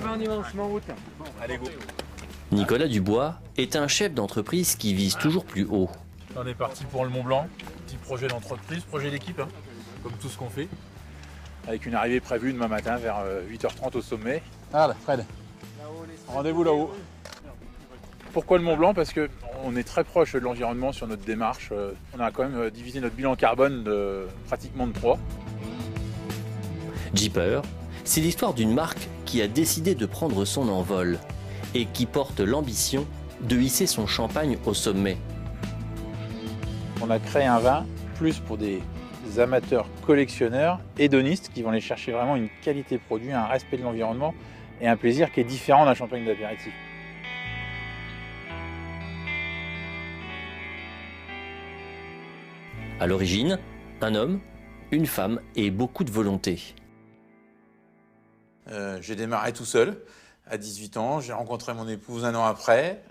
ben on y va, on se met en route. Allez, go. Nicolas Dubois est un chef d'entreprise qui vise toujours plus haut. On est parti pour le Mont Blanc. Petit projet d'entreprise, projet d'équipe, hein, comme tout ce qu'on fait. Avec une arrivée prévue demain matin vers 8h30 au sommet. Voilà, Fred. Rendez-vous là-haut. Pourquoi le Mont Blanc? Parce qu'on est très proche de l'environnement sur notre démarche. On a quand même divisé notre bilan carbone pratiquement de 3. Jeeper, c'est l'histoire d'une marque qui a décidé de prendre son envol et qui porte l'ambition de hisser son champagne au sommet. On a créé un vin plus pour des amateurs collectionneurs, hédonistes, qui vont aller chercher vraiment une qualité produit, un respect de l'environnement et un plaisir qui est différent d'un champagne d'apéritif. À l'origine, un homme, une femme et beaucoup de volonté. J'ai démarré tout seul à 18 ans. J'ai rencontré mon épouse un an après.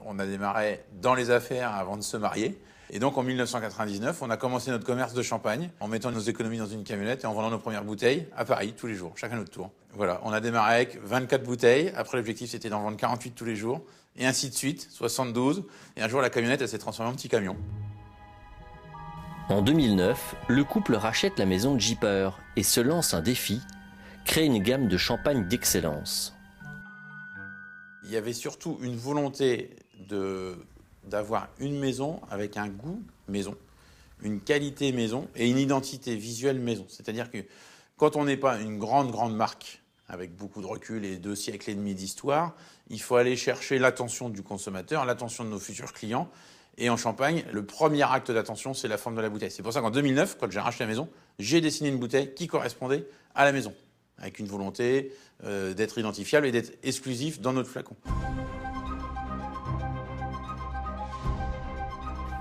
On a démarré dans les affaires avant de se marier. Et donc en 1999, on a commencé notre commerce de champagne en mettant nos économies dans une camionnette et en vendant nos premières bouteilles à Paris tous les jours, chacun notre tour. Voilà, on a démarré avec 24 bouteilles. Après, l'objectif, c'était d'en vendre 48 tous les jours. Et ainsi de suite, 72. Et un jour, la camionnette, elle s'est transformée en petit camion. En 2009, le couple rachète la maison Jeeper et se lance un défi, créer une gamme de champagne d'excellence. Il y avait surtout une volonté d'avoir une maison avec un goût maison, une qualité maison et une identité visuelle maison. C'est-à-dire que quand on n'est pas une grande marque avec beaucoup de recul et 2 siècles et demi d'histoire, il faut aller chercher l'attention du consommateur, l'attention de nos futurs clients. Et en Champagne, le premier acte d'attention, c'est la forme de la bouteille. C'est pour ça qu'en 2009, quand j'ai racheté la maison, j'ai dessiné une bouteille qui correspondait à la maison, avec une volonté d'être identifiable et d'être exclusif dans notre flacon.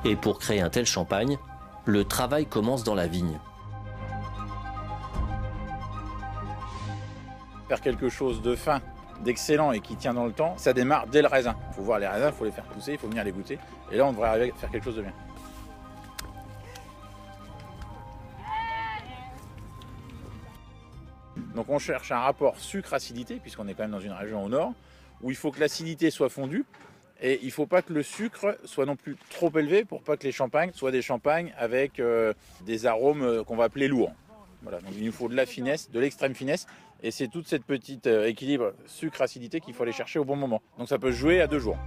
Et pour créer un tel champagne, le travail commence dans la vigne. Faire quelque chose de fin, d'excellent et qui tient dans le temps, ça démarre dès le raisin. Il faut voir les raisins, il faut les faire pousser, il faut venir les goûter. Et là, on devrait arriver à faire quelque chose de bien. Donc on cherche un rapport sucre-acidité, puisqu'on est quand même dans une région au nord, où il faut que l'acidité soit fondue, et il ne faut pas que le sucre soit non plus trop élevé pour pas que les champagnes soient des champagnes avec des arômes qu'on va appeler lourds. Voilà, donc il nous faut de la finesse, de l'extrême finesse, et c'est toute cette petite équilibre sucre-acidité qu'il faut aller chercher au bon moment. Donc ça peut se jouer à 2 jours.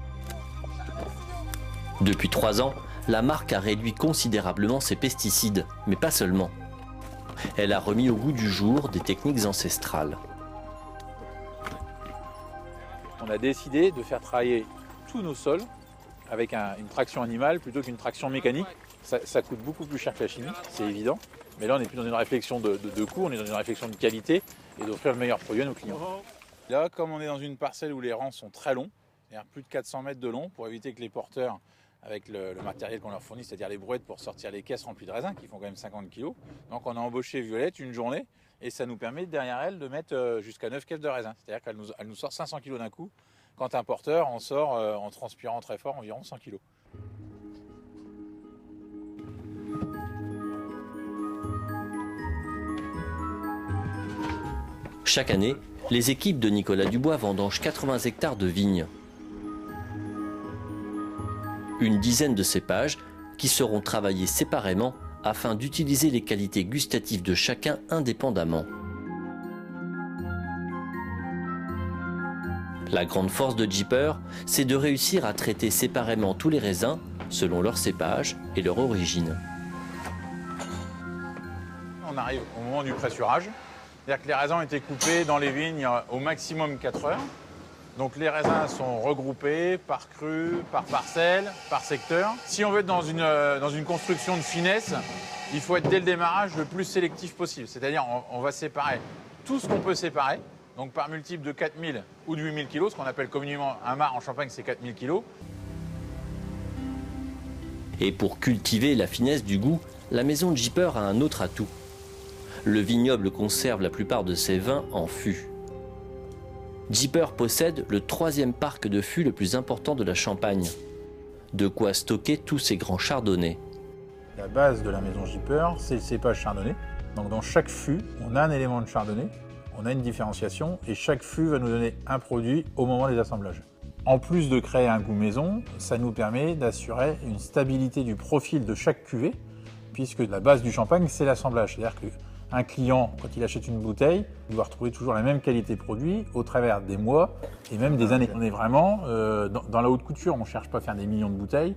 Depuis 3 ans, la marque a réduit considérablement ses pesticides, mais pas seulement. Elle a remis au goût du jour des techniques ancestrales. On a décidé de faire travailler tous nos sols avec une traction animale plutôt qu'une traction mécanique. Ça coûte beaucoup plus cher que la chimie, c'est évident. Mais là, on n'est plus dans une réflexion de coût, on est dans une réflexion de qualité et d'offrir le meilleur produit à nos clients. Là, comme on est dans une parcelle où les rangs sont très longs, c'est-à-dire plus de 400 mètres de long, pour éviter que les porteurs, avec le matériel qu'on leur fournit, c'est-à-dire les brouettes pour sortir les caisses remplies de raisins, qui font quand même 50 kg. Donc on a embauché Violette une journée, et ça nous permet derrière elle de mettre jusqu'à 9 caisses de raisins. C'est-à-dire qu'elle nous sort 500 kg d'un coup, quand un porteur en sort, en transpirant très fort, environ 100 kg. Chaque année, les équipes de Nicolas Dubois vendangent 80 hectares de vignes. Une dizaine de cépages qui seront travaillés séparément afin d'utiliser les qualités gustatives de chacun indépendamment. La grande force de Jeeper, c'est de réussir à traiter séparément tous les raisins selon leur cépage et leur origine. On arrive au moment du pressurage. C'est-à-dire que les raisins ont été coupés dans les vignes au maximum 4 heures. Donc les raisins sont regroupés par cru, par parcelle, par secteur. Si on veut être dans une construction de finesse, il faut être dès le démarrage le plus sélectif possible. C'est-à-dire on va séparer tout ce qu'on peut séparer, donc par multiple de 4000 ou de 8000 kg, ce qu'on appelle communément un mar en Champagne, c'est 4000 kg. Et pour cultiver la finesse du goût, la maison Jeeper a un autre atout. Le vignoble conserve la plupart de ses vins en fût. Jeeper possède le 3e parc de fûts le plus important de la Champagne. De quoi stocker tous ces grands chardonnays. La base de la maison Jeeper, c'est le cépage chardonnay. Donc dans chaque fût, on a un élément de chardonnay On a une différenciation et chaque fût va nous donner un produit au moment des assemblages. En plus de créer un goût maison, ça nous permet d'assurer une stabilité du profil de chaque cuvée, puisque la base du champagne, c'est l'assemblage. C'est-à-dire qu'un client, quand il achète une bouteille, il doit retrouver toujours la même qualité produit au travers des mois et même des années. On est vraiment dans la haute couture, on ne cherche pas à faire des millions de bouteilles.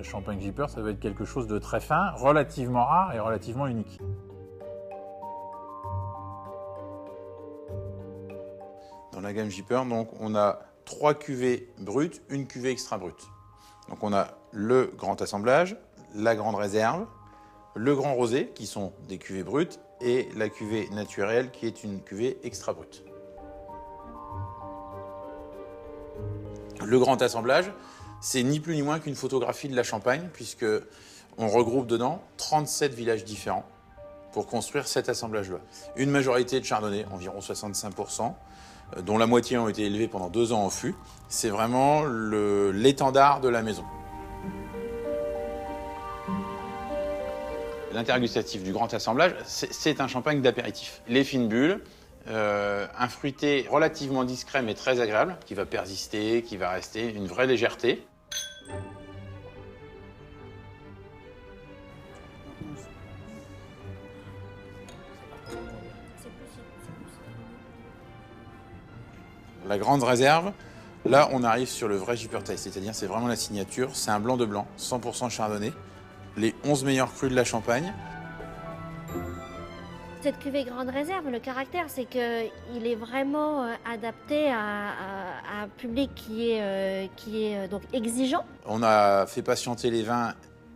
Champagne Gipper, ça doit être quelque chose de très fin, relativement rare et relativement unique. Dans la gamme Gipper, donc, on a 3 cuvées brutes, une cuvée extra brute. Donc on a le grand assemblage, la grande réserve, le grand rosé, qui sont des cuvées brutes, et la cuvée naturelle, qui est une cuvée extra brute. Le grand assemblage, c'est ni plus ni moins qu'une photographie de la Champagne, puisque on regroupe dedans 37 villages différents pour construire cet assemblage-là. Une majorité de chardonnay, environ 65%, dont la moitié ont été élevés pendant 2 ans en fût. C'est vraiment l'étendard de la maison. L'intergustatif du grand assemblage, c'est un champagne d'apéritif. Les fines bulles, un fruité relativement discret mais très agréable, qui va persister, qui va rester, une vraie légèreté. La grande réserve, là on arrive sur le vrai Gipper Taste, c'est-à-dire c'est vraiment la signature, c'est un blanc de blanc, 100% chardonnay, les 11 meilleurs crus de la Champagne. Cette cuvée grande réserve, le caractère, c'est qu'il est vraiment adapté à un public qui est donc exigeant. On a fait patienter les vins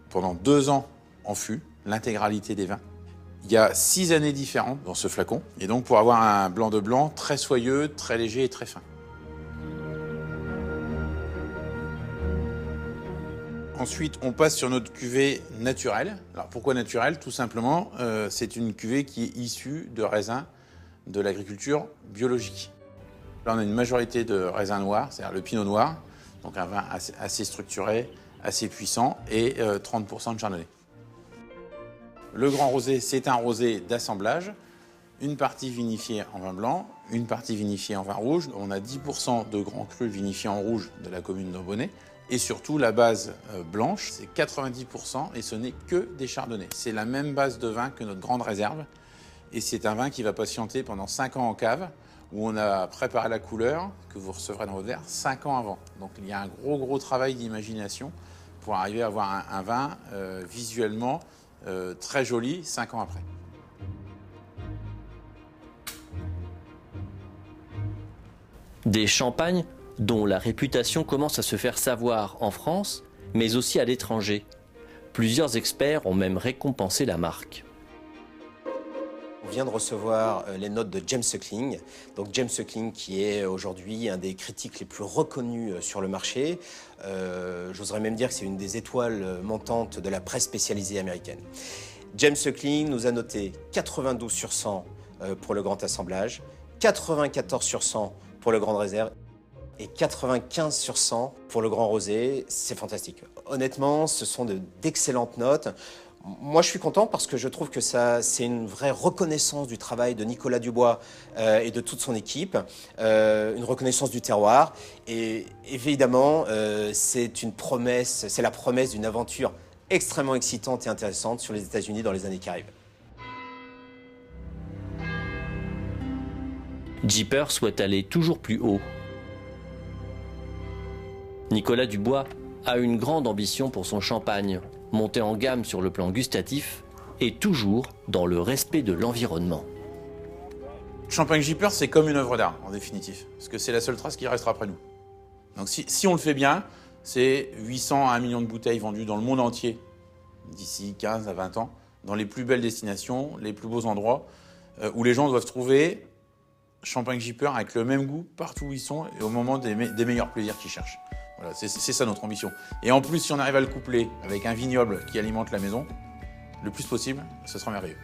pendant 2 ans en fût, l'intégralité des vins. Il y a 6 années différentes dans ce flacon, et donc pour avoir un blanc de blanc très soyeux, très léger et très fin. Ensuite, on passe sur notre cuvée naturelle. Alors pourquoi naturelle? Tout simplement, c'est une cuvée qui est issue de raisins de l'agriculture biologique. Là, on a une majorité de raisins noirs, c'est-à-dire le pinot noir, donc un vin assez structuré, assez puissant, et 30% de chardonnay. Le grand rosé, c'est un rosé d'assemblage, une partie vinifiée en vin blanc, une partie vinifiée en vin rouge. On a 10% de grands crus vinifiés en rouge de la commune d'Ambonnay. Et surtout, la base blanche, c'est 90% et ce n'est que des chardonnays. C'est la même base de vin que notre grande réserve. Et c'est un vin qui va patienter pendant 5 ans en cave, où on a préparé la couleur que vous recevrez dans votre verre 5 ans avant. Donc il y a un gros travail d'imagination pour arriver à avoir un vin visuellement très joli 5 ans après. Des champagnes dont la réputation commence à se faire savoir en France, mais aussi à l'étranger. Plusieurs experts ont même récompensé la marque. On vient de recevoir les notes de James Suckling. Donc James Suckling qui est aujourd'hui un des critiques les plus reconnus sur le marché. J'oserais même dire que c'est une des étoiles montantes de la presse spécialisée américaine. James Suckling nous a noté 92 sur 100 pour le grand assemblage, 94 sur 100 pour le grande réserve et 95 sur 100 pour le grand rosé. C'est fantastique. Honnêtement, ce sont d'excellentes notes. Moi, je suis content parce que je trouve que c'est une vraie reconnaissance du travail de Nicolas Dubois et de toute son équipe, une reconnaissance du terroir. Et évidemment, c'est la promesse d'une aventure extrêmement excitante et intéressante sur les États-Unis dans les années qui arrivent. Gipper souhaite aller toujours plus haut. Nicolas Dubois a une grande ambition pour son champagne, monter en gamme sur le plan gustatif et toujours dans le respect de l'environnement. Champagne Gipper, c'est comme une œuvre d'art, en définitive, parce que c'est la seule trace qui restera après nous. Donc si on le fait bien, c'est 800 à 1 million de bouteilles vendues dans le monde entier d'ici 15 à 20 ans, dans les plus belles destinations, les plus beaux endroits, où les gens doivent trouver Champagne Gipper avec le même goût partout où ils sont et au moment des meilleurs plaisirs qu'ils cherchent. Voilà, c'est ça notre ambition. Et en plus, si on arrive à le coupler avec un vignoble qui alimente la maison, le plus possible, ce sera merveilleux.